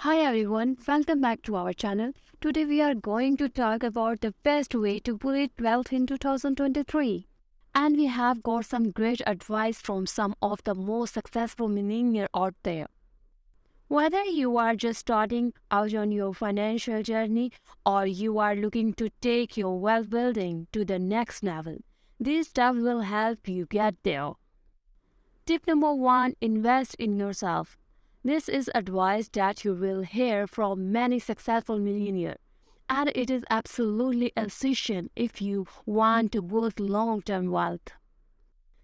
Hi everyone, welcome back to our channel. Today we are going to talk about the best way to build wealth in 2023. And we have got some great advice from some of the most successful millionaires out there. Whether you are just starting out on your financial journey or you are looking to take your wealth building to the next level, this stuff will help you get there. Tip number 1, invest in yourself. This is advice that you will hear from many successful millionaires, and it is absolutely essential if you want to build long-term wealth.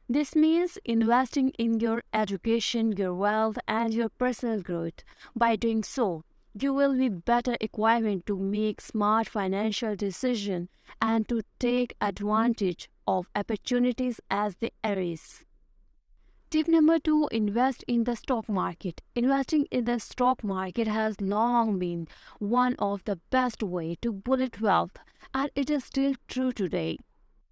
This means investing in your education, your wealth, and your personal growth. By doing so, you will be better equipped to make smart financial decisions and to take advantage of opportunities as they arise. Tip number 2, invest in the stock market. Investing in the stock market has long been one of the best ways to build wealth, and it is still true today.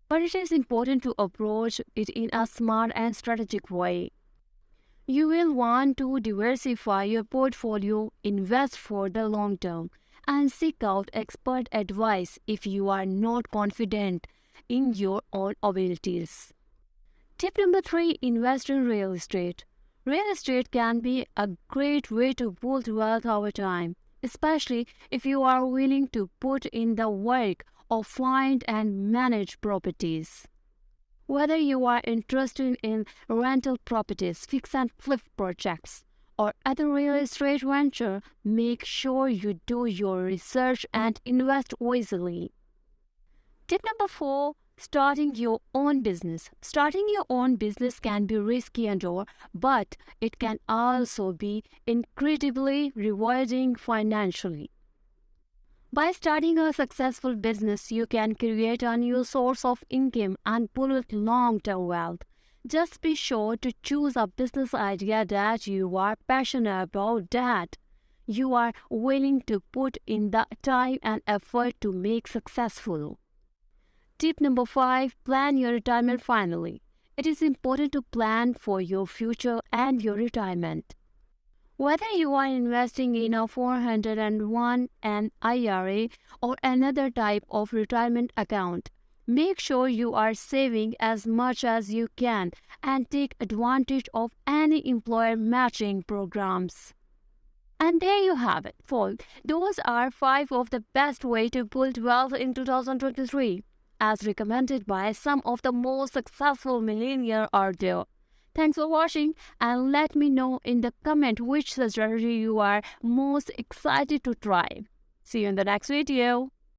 But it is important to approach it in a smart and strategic way. You will want to diversify your portfolio, invest for the long term, and seek out expert advice if you are not confident in your own abilities. Tip number 3, invest in real estate. Real estate can be a great way to build wealth over time, especially if you are willing to put in the work of find and manage properties. Whether you are interested in rental properties, fix and flip projects, or other real estate venture, make sure you do your research and invest wisely. Tip number 4, starting your own business. Starting your own business can be risky and all, but it can also be incredibly rewarding financially. By starting a successful business, you can create a new source of income and build long-term wealth. Just be sure to choose a business idea that you are passionate about, that you are willing to put in the time and effort to make successful. Tip number 5, plan your retirement finally. It is important to plan for your future and your retirement. Whether you are investing in a 401 an IRA or another type of retirement account, make sure you are saving as much as you can and take advantage of any employer matching programs. And there you have it, folks. Those are 5 of the best ways to build wealth in 2023, as recommended by some of the most successful millionaires out there. Thanks for watching, and let me know in the comment which strategy you are most excited to try. See you in the next video.